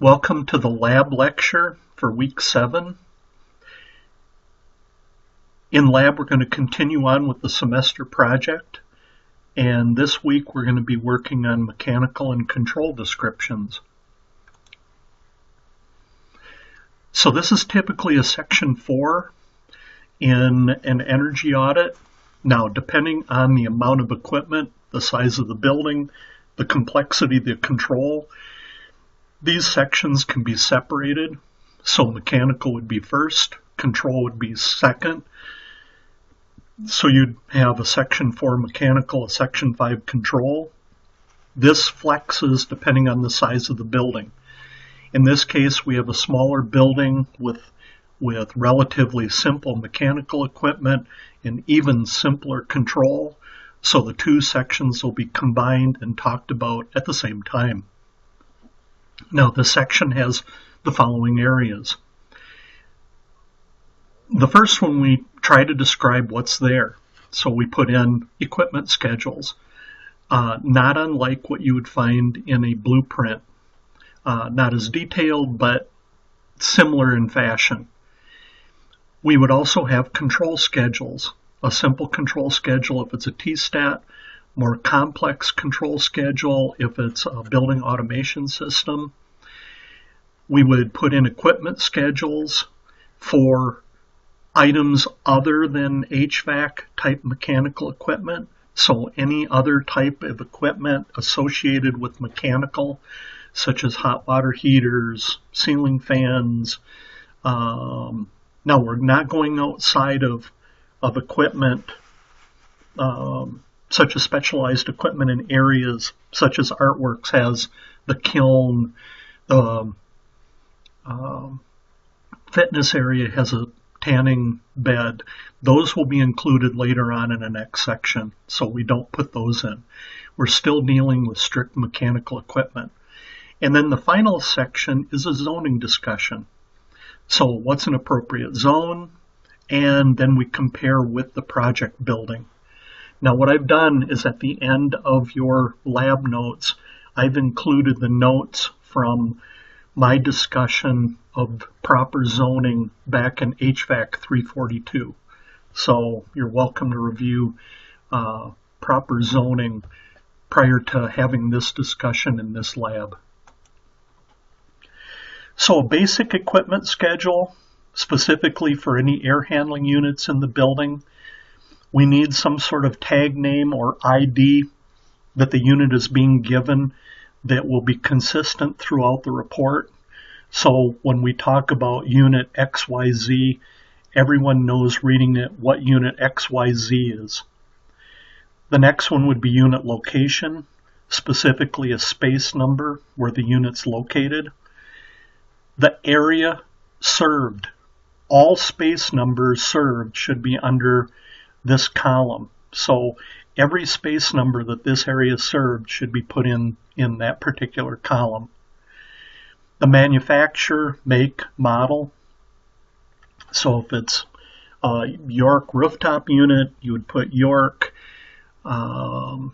Welcome to the lab lecture for week 7. In lab, we're going to continue on with the semester project, and this week we're going to be working on mechanical and control descriptions. So this is typically a section 4 in an energy audit. Now, depending on the amount of equipment, the size of the building, the complexity of the control, these sections can be separated. So mechanical would be first, control would be second. So you'd have a section 4 mechanical, a section 5 control. This flexes depending on the size of the building. In this case, we have a smaller building with relatively simple mechanical equipment and even simpler control. So the two sections will be combined and talked about at the same time. Now, the section has the following areas. The first one, we try to describe what's there. So we put in equipment schedules, not unlike what you would find in a blueprint. Not as detailed, but similar in fashion. We would also have control schedules, a simple control schedule if it's a T-stat, more complex control schedule if it's a building automation system. We would put in equipment schedules for items other than HVAC type mechanical equipment. So any other type of equipment associated with mechanical, such as hot water heaters, ceiling fans. Now, we're not going outside of equipment, such as specialized equipment in areas such as Artworks has the kiln, fitness area has a tanning bed. Those will be included later on in the next section, so we don't put those in. We're still dealing with strict mechanical equipment. And then the final section is a zoning discussion. So what's an appropriate zone? And then we compare with the project building. Now, what I've done is at the end of your lab notes, I've included the notes from my discussion of proper zoning back in HVAC451-LabLec. So you're welcome to review proper zoning prior to having this discussion in this lab. So a basic equipment schedule, specifically for any air handling units in the building. We need some sort of tag name or ID that the unit is being given that will be consistent throughout the report. So when we talk about unit XYZ, everyone knows reading it what unit XYZ is. The next one would be unit location, specifically a space number where the unit's located. The area served. All space numbers served should be under this column. So every space number that this area served should be put in that particular column. The manufacturer, make, model. So if it's a York rooftop unit, you would put York. The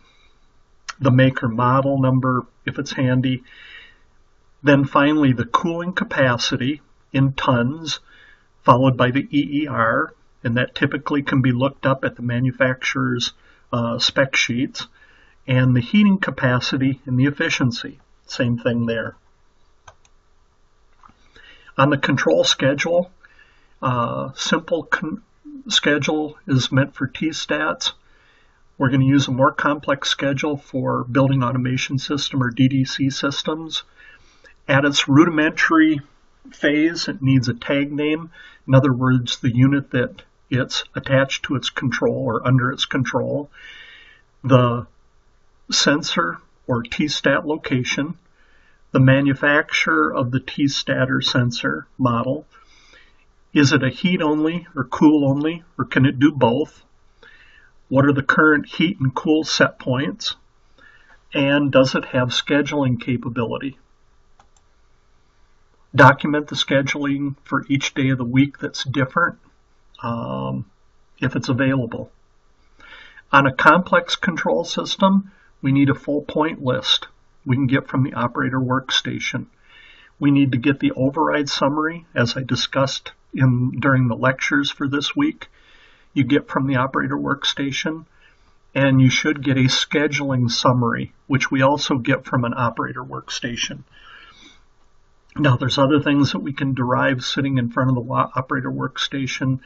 make or model number, if it's handy. Then finally, the cooling capacity in tons, followed by the EER, and that typically can be looked up at the manufacturer's spec sheets, and the heating capacity and the efficiency, same thing there. On the control schedule, simple schedule is meant for T-stats. We're going to use a more complex schedule for building automation system or DDC systems. At its rudimentary phase, it needs a tag name. In other words, the unit that it's attached to its control or under its control. The sensor or T-stat location. The manufacturer of the T-stat or sensor model. Is it a heat only or cool only, or can it do both? What are the current heat and cool set points? And does it have scheduling capability? Document the scheduling for each day of the week that's different, if it's available. On a complex control system, we need a full point list we can get from the operator workstation. We need to get the override summary, as I discussed during the lectures for this week. You get from the operator workstation, and you should get a scheduling summary, which we also get from an operator workstation. Now, there's other things that we can derive sitting in front of the operator workstation.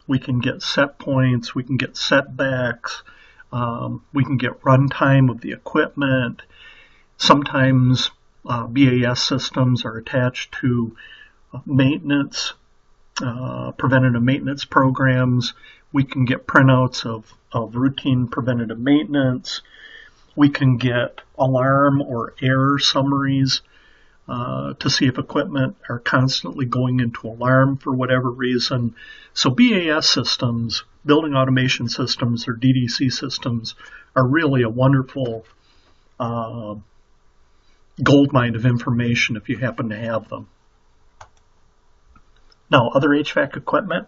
We can get set points, we can get setbacks, we can get runtime of the equipment. Sometimes BAS systems are attached to maintenance, preventative maintenance programs. We can get printouts of routine preventative maintenance. We can get alarm or error summaries to see if equipment are constantly going into alarm for whatever reason. So BAS systems, building automation systems, or DDC systems, are really a wonderful goldmine of information if you happen to have them. Now, other HVAC equipment.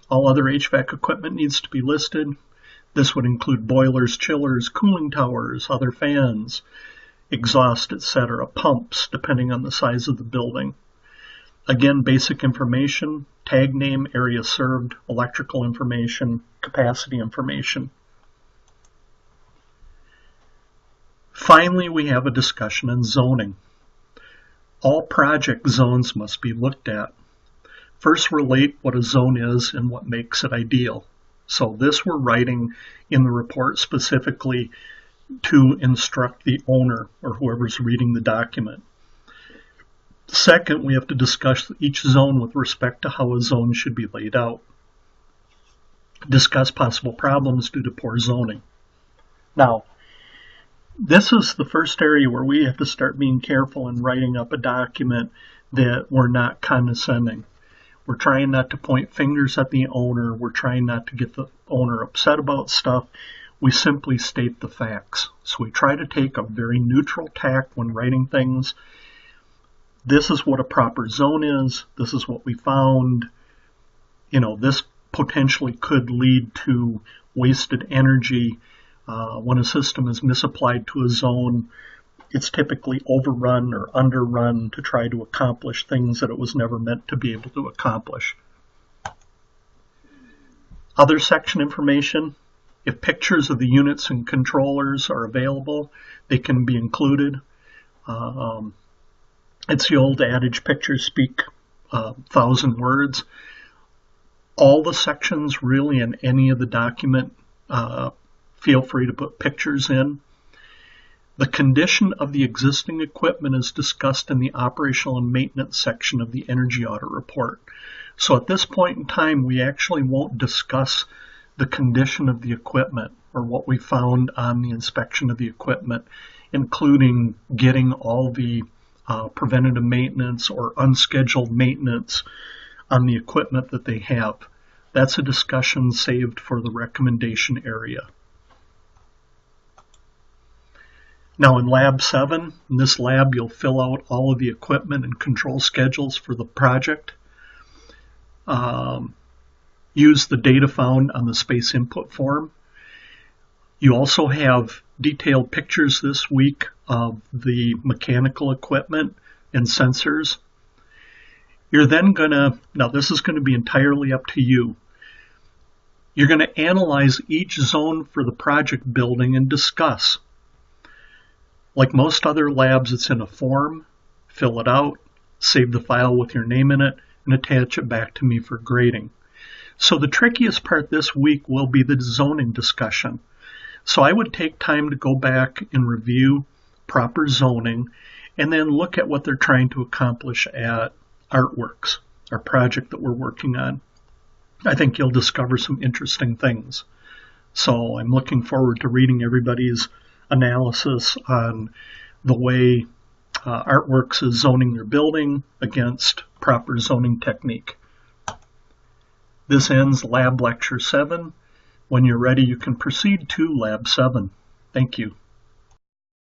All other HVAC equipment needs to be listed. This would include boilers, chillers, cooling towers, other fans, exhaust, etc., pumps, depending on the size of the building. Again, basic information, tag name, area served, electrical information, capacity information. Finally, we have a discussion on zoning. All project zones must be looked at. First, relate what a zone is and what makes it ideal. So this we're writing in the report specifically to instruct the owner or whoever's reading the document. Second, we have to discuss each zone with respect to how a zone should be laid out. Discuss possible problems due to poor zoning. Now, this is the first area where we have to start being careful in writing up a document that we're not condescending. We're trying not to point fingers at the owner. We're trying not to get the owner upset about stuff. We simply state the facts. So we try to take a very neutral tack when writing things. This is what a proper zone is. This is what we found. This potentially could lead to wasted energy. When a system is misapplied to a zone, it's typically overrun or underrun to try to accomplish things that it was never meant to be able to accomplish. Other section information. If pictures of the units and controllers are available, they can be included. It's the old adage, pictures speak 1,000 words. All the sections really in any of the document, feel free to put pictures in. The condition of the existing equipment is discussed in the operational and maintenance section of the energy audit report. So at this point in time, we actually won't discuss the condition of the equipment or what we found on the inspection of the equipment, including getting all the preventative maintenance or unscheduled maintenance on the equipment that they have. That's a discussion saved for the recommendation area. Now in Lab 7, in this lab you'll fill out all of the equipment and control schedules for the project. Use the data found on the space input form. You also have detailed pictures this week of the mechanical equipment and sensors. You're then now this is going to be entirely up to you. You're going to analyze each zone for the project building and discuss. Like most other labs, it's in a form. Fill it out, save the file with your name in it, and attach it back to me for grading. So the trickiest part this week will be the zoning discussion. So I would take time to go back and review proper zoning and then look at what they're trying to accomplish at Artworks, our project that we're working on. I think you'll discover some interesting things. So I'm looking forward to reading everybody's analysis on the way Artworks is zoning their building against proper zoning technique. This ends Lab Lecture 7. When you're ready, you can proceed to Lab 7. Thank you.